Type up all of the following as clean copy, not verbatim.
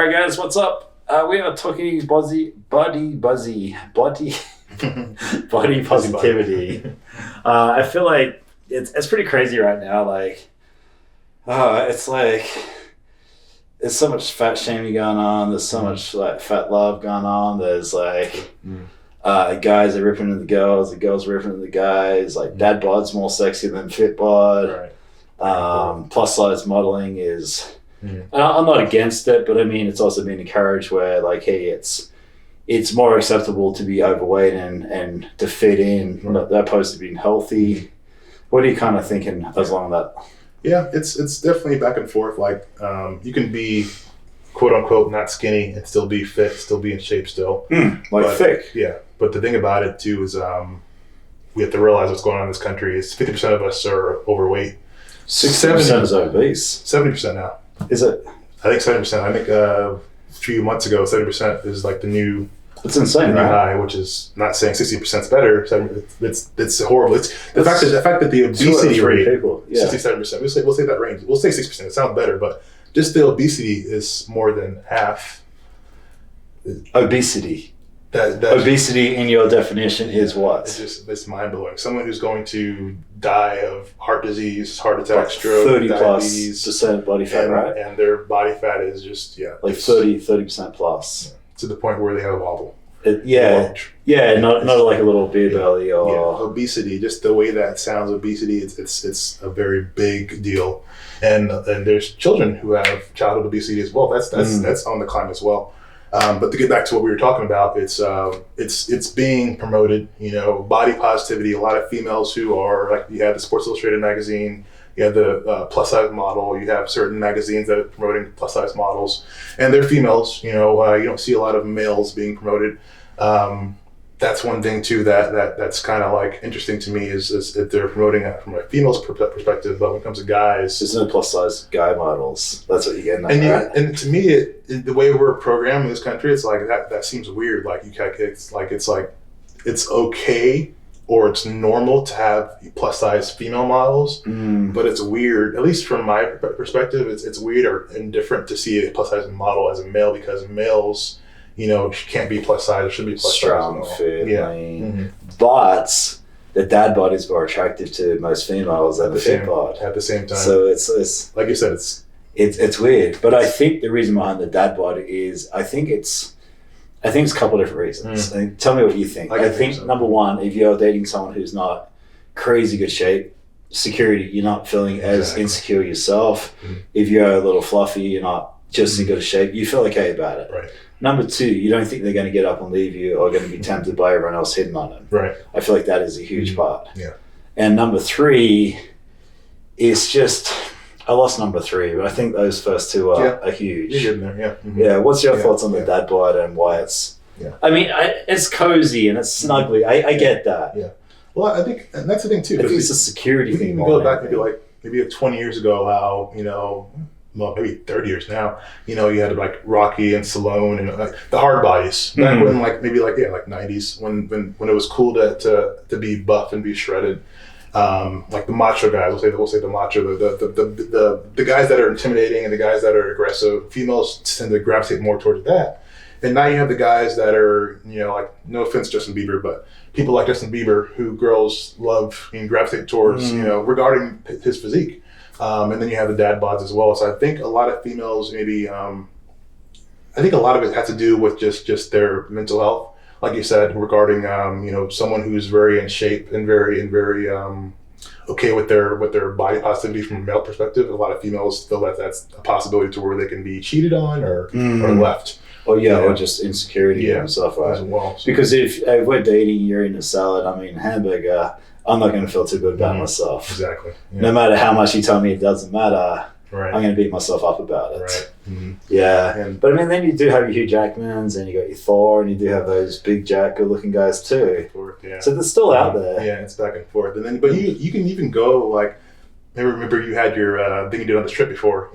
All right, guys, what's up? We are talking body positivity. I feel like it's pretty crazy right now. Like, it's like there's so much fat shaming going on. There's so much like fat love going on. There's like guys are ripping into the girls are ripping into the guys. Like dad bod's more sexy than fit bod. Right. Plus size modeling is. I'm not against it, but I mean, it's also been encouraged where like, hey, it's more acceptable to be overweight and to fit in, opposed to being healthy. What are you kind of thinking as long as that? Yeah, it's definitely back and forth. Like, you can be quote unquote not skinny and still be fit, still be in shape still. Thick. Yeah, but the thing about it too is we have to realize what's going on in this country is 50% of us are overweight. 60% is obese. 70% now. Is it? I think 70%. I think a few months ago, 70% is like the new. It's insane, right? High, which is not saying 60% is better. It's horrible. It's the fact that the obesity rate, 67%. We'll say that range. We'll say 6%. It sounds better, but just the obesity is more than half. Obesity. Obesity in your definition is what? It's mind blowing. Someone who's going to die of heart disease, heart attack, stroke, 30+% body fat, right? And their body fat is just like 30% plus. To the point where they have a wobble. Not like a little beer belly or obesity. Just the way that sounds, obesity. It's a very big deal, and there's children who have childhood obesity as well. That's on the climb as well. But to get back to what we were talking about, it's being promoted. Body positivity. A lot of females who are like, you have the Sports Illustrated magazine. You have the plus size model. You have certain magazines that are promoting plus size models, and they're females. You don't see a lot of males being promoted. That's one thing too that's kind of like interesting to me is if they're promoting it from a female's perspective, but when it comes to guys, there's no plus size guy models. That's what you're getting at. And to me, the way we're programmed in this country, it's like that seems weird. Like it's okay. Or it's normal to have plus size female models, but it's weird, at least from my perspective, it's weird or indifferent to see a plus size model as a male, because males, can't be plus size or should be plus strong, size. Fit, but the dad bod is more attractive to most females than the fit bod at the same time. So it's like you said, it's weird. But I think the reason behind the dad bod is I think it's a couple of different reasons. Tell me what you think. I think so. Number one, if you're dating someone who's not crazy good shape, security, you're not feeling as insecure yourself. If you're a little fluffy, you're not just in good shape, you feel okay about it. Right. Number two, you don't think they're going to get up and leave you or going to be tempted by everyone else hitting on them. Right. I feel like that is a huge part. Yeah. And number three is just... I lost number three, but I think those first two are huge. You're good in there, Yeah. What's your thoughts on the dad bod and why it's? Yeah. I mean, it's cozy and it's snuggly. I get that. Yeah. Well, I think, and that's the thing too. I think it's a security thing. You can go back maybe 20 years ago, how maybe 30 years now. You had like Rocky and Stallone and like the hard bodies back when like 90s when it was cool to be buff and be shredded. Like the macho guys, we'll say the macho, the guys that are intimidating and the guys that are aggressive. Females tend to gravitate more towards that. And now you have the guys that are, like, no offense, Justin Bieber, but people like Justin Bieber who girls love and gravitate towards, regarding his physique. And then you have the dad bods as well. So I think a lot of females maybe, I think a lot of it has to do with just their mental health. Like you said, regarding someone who's very in shape and very okay with their body positivity from a male perspective. A lot of females feel that that's a possibility to where they can be cheated on or left. Or just insecurity and stuff, right? As well. So. Because if we're dating, you're in a salad, hamburger, I'm not going to feel too good about myself. Exactly. Yeah. No matter how much you tell me it doesn't matter. Right. I'm going to beat myself up about it. Right. Mm-hmm. Yeah. But then you do have your Hugh Jackmans and you got your Thor and you do have those big Jack good looking guys too. So they're still out there. Yeah, it's back and forth. And then, but you can even go like, I remember you had your thing you did on the trip before,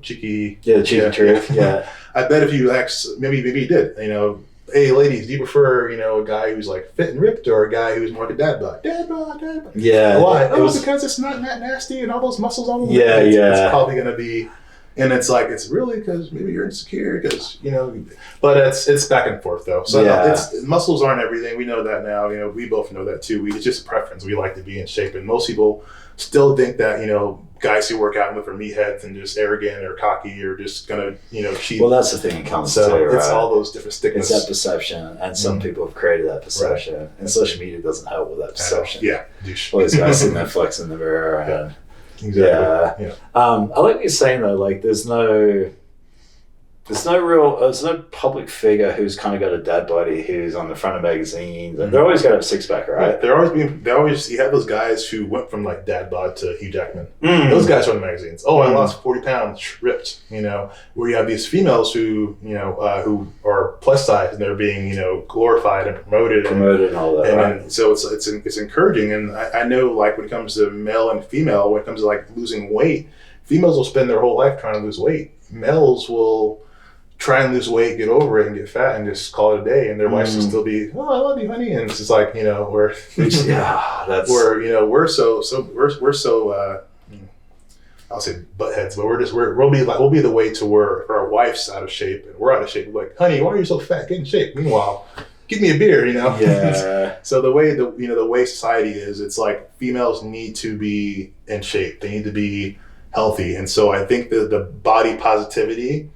cheeky. Yeah, the cheeky trip. Yeah. I bet if you asked, maybe you did, hey ladies, do you prefer, a guy who's like fit and ripped or a guy who's more like a dad bod? Dad bod. Yeah. Why? Because it's not that nasty and all those muscles all over. Yeah. It's probably going to be, And it's like, it's really because maybe you're insecure because, but it's back and forth though. So muscles aren't everything. We know that now, we both know that too. It's just preference. We like to be in shape. And most people still think that, guys who work out and look for meatheads and just arrogant or cocky or just gonna, cheat. Well, that's the thing it comes to, it's right? all those different stigmas. It's that perception, and some people have created that perception, right. And social media doesn't help with that perception. Yeah. All these guys sitting there flexing in the mirror, and exactly. I like what you're saying though. Like, there's no public figure who's kind of got a dad body who's on the front of magazines, and they're always got a six-pack, right? You have those guys who went from like dad bod to Hugh Jackman. Those guys are on the magazines. Oh, I lost 40 pounds, ripped. Where you have these females who who are plus size and they're being glorified and promoted and all that. And so it's encouraging. And I know, like, when it comes to male and female, when it comes to like losing weight, females will spend their whole life trying to lose weight. Males will try and lose weight, get over it, and get fat, and just call it a day. And their wives will still be, "Oh, I love you, honey." And it's just like, we're I'll say butt heads, but we'll be the way to where if our wife's out of shape and we're out of shape, we're like, "Honey, why are you so fat? Get in shape." Meanwhile, give me a beer, Yeah. So the way society is, it's like females need to be in shape. They need to be healthy, and so I think the body positivity,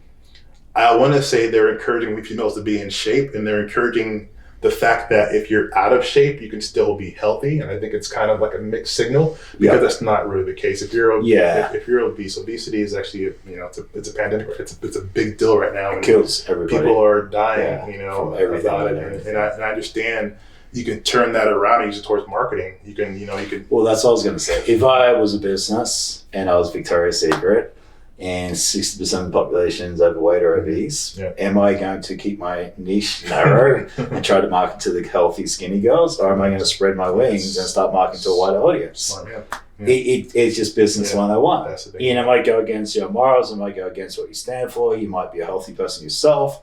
I want to say they're encouraging females to be in shape, and they're encouraging the fact that if you're out of shape, you can still be healthy. And I think it's kind of like a mixed signal, because that's not really the case. If you're obese, obesity is actually it's a pandemic. It's a big deal right now. It kills everybody. People are dying, about it. And I understand you can turn that around and use it towards marketing. You can. Well, that's what I was going to say. If I was a business and I was Victoria's Secret, and 60% of the population is overweight or obese, am I going to keep my niche narrow and try to market to the healthy, skinny girls, or am I going to spread my wings and start marketing to a wider audience? It's just business 101. You might go against your morals, it might go against what you stand for, you might be a healthy person yourself,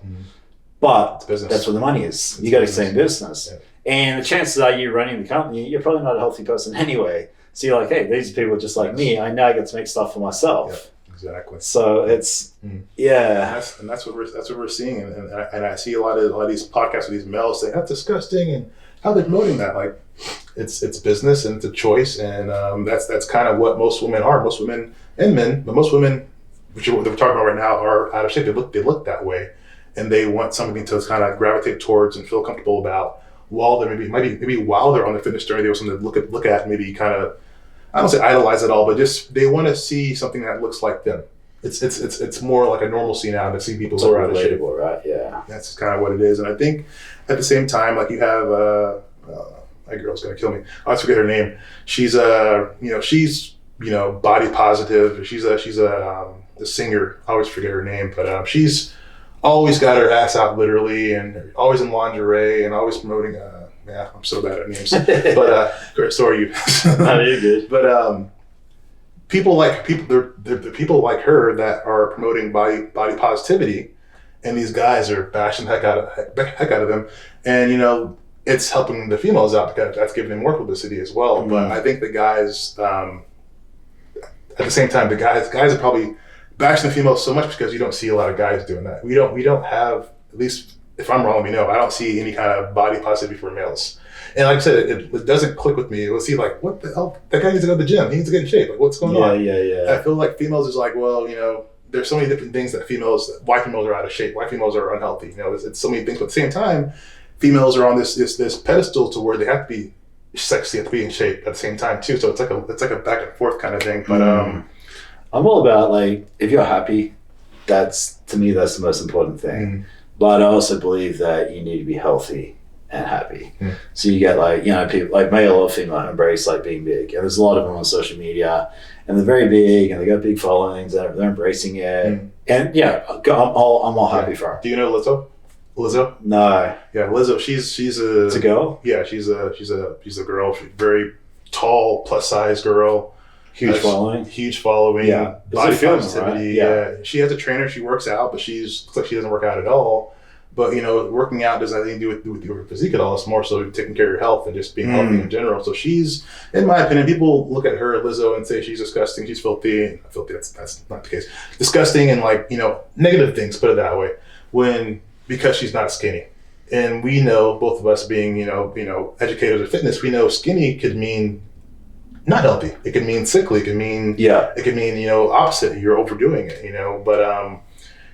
but that's where the money is. You got to stay in business. And the chances are you running the company, you're probably not a healthy person anyway. So you're like, hey, these people are just like me. I now get to make stuff for myself. Exactly. So it's and that's what we're seeing, and I see a lot of these podcasts with these males saying that's disgusting, and how they're promoting that. Like, it's business and it's a choice, and that's kind of what most women are. Most women and men, but most women, which we're talking about right now, are out of shape. They look that way, and they want something to kind of gravitate towards and feel comfortable about while they're maybe while they're on the fitness journey. They want something to look at, maybe kind of, I don't say idolize at all, but just they want to see something that looks like them. It's more like a normalcy now to see people who are out of shape. Right? Yeah. That's kind of what it is. And I think at the same time, like, you have my girl's gonna kill me. I always forget her name. She's body positive. She's a singer. I always forget her name, but she's always got her ass out, literally, and always in lingerie and always promoting. I'm so bad at names, but so are you. No, you're good. But people like people like her that are promoting body positivity, and these guys are bashing the heck out of them, and it's helping the females out because that's giving them more publicity as well. Mm-hmm. But I think the guys, at the same time, the guys are probably bashing the females so much because you don't see a lot of guys doing that. We don't have, at least if I'm wrong, let me know. I don't see any kind of body positivity for males. And like I said, it doesn't click with me. It will see like, what the hell? That guy needs to go to the gym. He needs to get in shape. Like, what's going on? Yeah. I feel like females is like, well, there's so many different things that why females are out of shape, why females are unhealthy. It's so many things. But at the same time, females are on this pedestal to where they have to be sexy, have to be in shape at the same time too. So it's like a back and forth kind of thing. But I'm all about, like, if you're happy, to me that's the most important thing. Mm. But I also believe that you need to be healthy and happy. Mm. So you get people like male or female embrace like being big. And there's a lot of them on social media, and they're very big and they got big followings and they're embracing it. Mm. And I'm all happy for them. Do you know Lizzo? No. Yeah, Lizzo. She's it's a girl. Yeah, she's a girl. She's a very tall, plus size girl. Huge following. Yeah. Body positivity. Right? Yeah. She has a trainer. She works out, but looks like she doesn't work out at all. But, working out doesn't have anything to do with your physique at all. It's more so taking care of your health and just being healthy in general. So she's, in my opinion, people look at her, Lizzo, and say she's disgusting, she's filthy. Filthy, that's not the case. Disgusting and negative things, put it that way, because she's not skinny. And we know, both of us being, educators of fitness, we know skinny could mean not healthy. It could mean sickly. It could mean, opposite. You're overdoing it, but,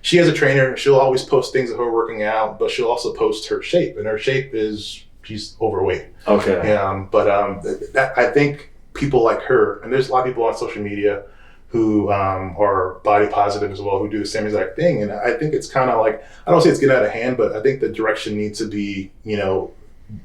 she has a trainer. She'll always post things of her working out, but she'll also post her shape, and her shape is she's overweight. Okay. I think people like her, and there's a lot of people on social media who are body positive as well, who do the same exact thing. And I think it's kind of like, I don't say it's getting out of hand, but I think the direction needs to be,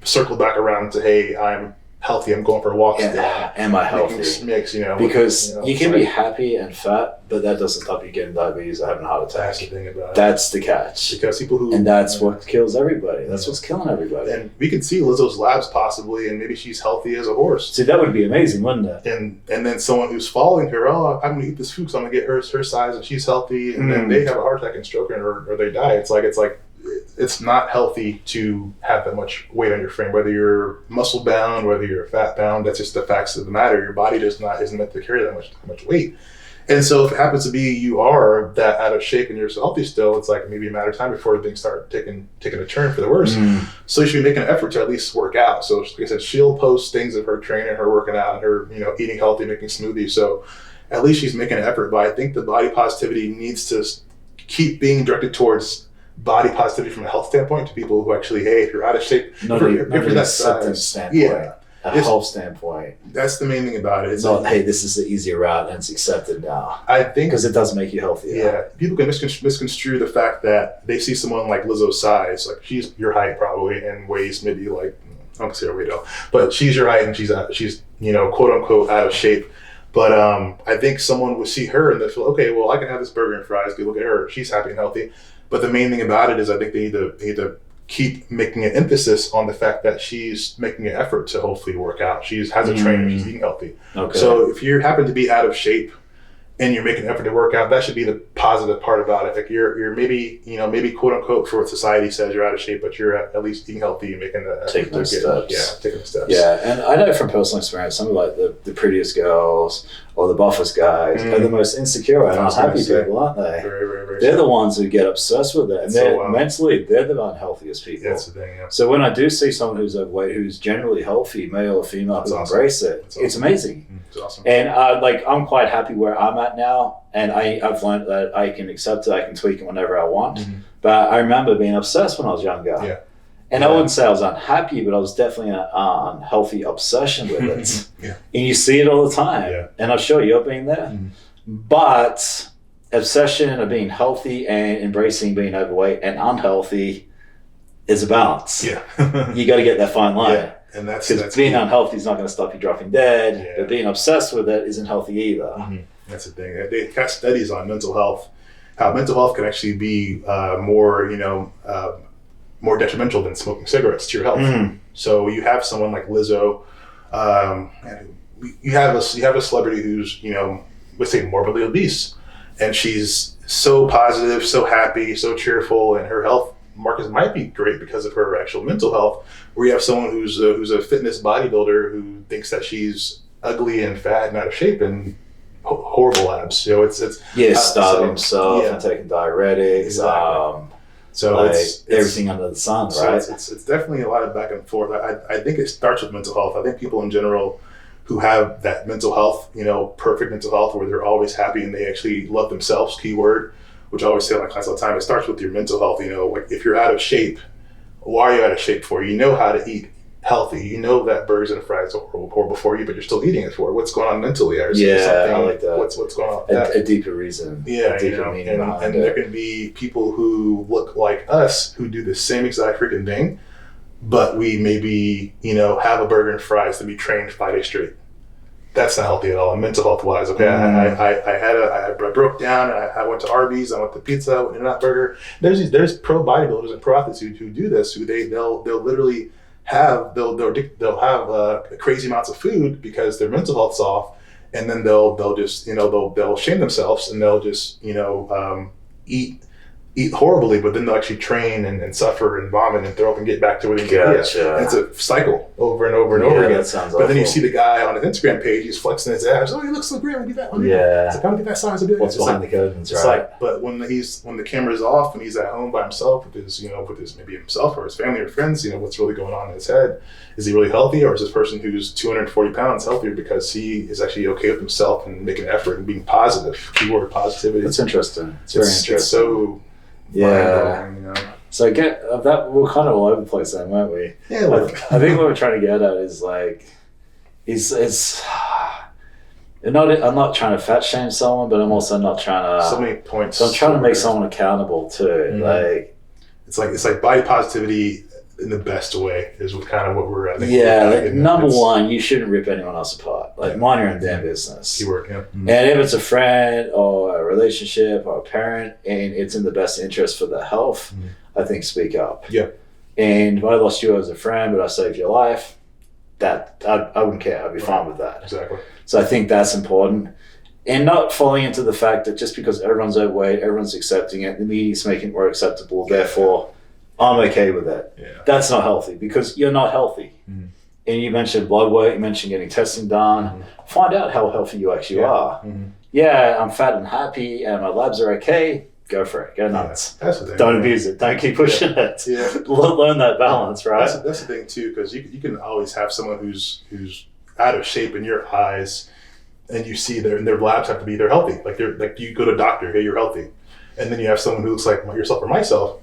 circled back around to, hey, I'm healthy. I'm going for walks. Am I healthy? Because you can be happy and fat, but that doesn't stop you getting diabetes or having a heart attack. That's the thing about it. That's the catch. Because people who... And that's what kills everybody. That's what's killing everybody. And we could see Lizzo's labs possibly, and maybe she's healthy as a horse. See, that would be amazing, wouldn't it? And then someone who's following her, I'm going to eat this food because I'm going to get her size, and she's healthy, and then they have a heart attack and stroke, or they die. It's like it's not healthy to have that much weight on your frame, whether you're muscle bound, whether you're fat bound. That's just the facts of the matter. Your body isn't meant to carry that much weight. And so if it happens to be you are that out of shape and you're so healthy still, it's like maybe a matter of time before things start taking a turn for the worse. So you should be making an effort to at least work out. So like I said, she'll post things of her training, her working out, and her eating healthy, making smoothies. So at least she's making an effort. But I think the body positivity needs to keep being directed towards body positivity from a health standpoint to people who actually, hey, if you're out of shape, if you're that size, a health standpoint. That's the main thing about it. It's not, hey, this is the easier route and it's accepted now. I think because it does make you healthier. Yeah, people can misconstrue the fact that they see someone like Lizzo's size, like she's your height probably and weighs maybe like, I don't say her weight though, but she's your height and she's quote unquote out of shape. But I think someone would see her and they feel, okay, well, I can have this burger and fries. Look at her, she's happy and healthy. But the main thing about it is I think they need to keep making an emphasis on the fact that she's making an effort to hopefully work out. She has a trainer, she's eating healthy. Okay. So if you happen to be out of shape and you're making an effort to work out, that should be the positive part about it. Like you're maybe quote unquote for what society says you're out of shape, but you're at least eating healthy and making the taking the steps. Yeah, taking the steps. Yeah, and I know from personal experience, some of like the prettiest girls or the buffest guys are the most insecure and unhappy people, aren't they? Very, very, very. They're the ones who get obsessed with it, and mentally they're the unhealthiest people. That's the thing. Yeah. So when I do see someone who's overweight, who's generally healthy, male or female, who embrace it, it's amazing. It's awesome. And I'm quite happy where I'm at now, and I've learned that I can accept it, I can tweak it whenever I want. But I remember being obsessed when I was younger. Yeah. And I wouldn't say I was unhappy, but I was definitely an unhealthy obsession with it. Yeah. And you see it all the time. Yeah. And I'm sure you've been there. But obsession of being healthy and embracing being overweight and unhealthy is a balance. Yeah. You got to get that fine line. Yeah. And that's being key. Unhealthy is not going to stop you dropping dead. Yeah. But being obsessed with it isn't healthy either. That's the thing. They got studies on mental health, how mental health can actually be more detrimental than smoking cigarettes to your health. So you have someone like Lizzo, you have a celebrity who's, let's say morbidly obese, and she's so positive, so happy, so cheerful, and her health markers might be great because of her actual mental health. Where you have someone who's a fitness bodybuilder who thinks that she's ugly and fat and out of shape and horrible abs. Starving himself and taking diuretics. Exactly. So it's everything under the sun, right? So it's definitely a lot of back and forth. I think it starts with mental health. I think people in general who have that mental health, perfect mental health where they're always happy and they actually love themselves, keyword, which I always say in my class all the time, it starts with your mental health. Like if you're out of shape, why are you out of shape for? You know how to eat healthy. You know that burgers and fries are horrible for you, but you're still eating it for. What's going on mentally? I like that. What's going on with that? A deeper reason. Yeah, and there can be people who look like us who do the same exact freaking thing, but we maybe, have a burger and fries to be trained 5 days straight. That's not healthy at all. And mental health wise, okay, I broke down. I went to Arby's. I went to pizza. I went to In-N-Out Burger. There's pro bodybuilders and pro athletes who do this. They'll literally have crazy amounts of food because their mental health's off, and then they'll just they'll shame themselves and they'll just eat eat horribly, but then they'll actually train and suffer and vomit and throw up and get back to where they get. Gotcha. And it's a cycle over and over and over again. That sounds but awful. then you see the guy on his Instagram page, he's flexing his abs. Oh, he looks so great. I want to get that. Yeah. It's like, I want to get that size. What's behind the curtains, it's right? like, but when the camera's off and he's at home by himself with his, maybe himself or his family or friends, what's really going on in his head? Is he really healthy, or is this person who's 240 pounds healthier because he is actually okay with himself and making an effort and being positive? Keyword positivity. That's interesting. It's very interesting. It's so mind-blowing, So I get that we're kind of all over the place then, weren't we? Yeah. I think what we're trying to get at is like, I'm not trying to fat shame someone, but I'm also not trying to. So many points. So I'm trying to make someone accountable too. Mm-hmm. Like, it's like body positivity in the best way is kind of what we're at. Number one, you shouldn't rip anyone else apart. Like, mind your own damn business. Keyword, yeah. Mm-hmm. And if it's a friend or a relationship or a parent and it's in the best interest for their health, I think speak up. Yeah. And if I lost you as a friend, but I saved your life, that I wouldn't care. I'd be fine with that. Exactly. So I think that's important. And not falling into the fact that just because everyone's overweight, everyone's accepting it, the media's making it more acceptable, therefore I'm okay with it. Yeah. That's not healthy because you're not healthy. Mm-hmm. And you mentioned blood work, you mentioned getting testing done. Mm-hmm. Find out how healthy you actually are. Mm-hmm. Yeah, I'm fat and happy and my labs are okay. Go for it. Go nuts. Yeah, that's the thing. Don't abuse it. Don't keep pushing it. Yeah. Learn that balance, right? That's the thing too, because you can always have someone who's out of shape in your eyes, and you see their labs have to be they're healthy. Like you go to a doctor, hey, you're healthy, and then you have someone who looks like yourself or myself.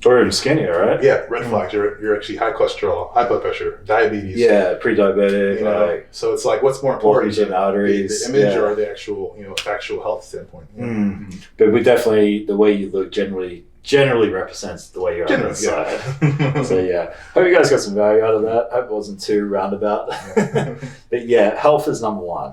Or even skinnier, right? Yeah, red flags. You're actually high cholesterol, high blood pressure, diabetes. Yeah, pre-diabetic. So it's like, what's more important, arteries, the image or the actual, factual health standpoint? Mm. But we definitely, the way you look generally represents the way you're on the side. So yeah, hope you guys got some value out of that. Hope it wasn't too roundabout. But yeah, health is number one.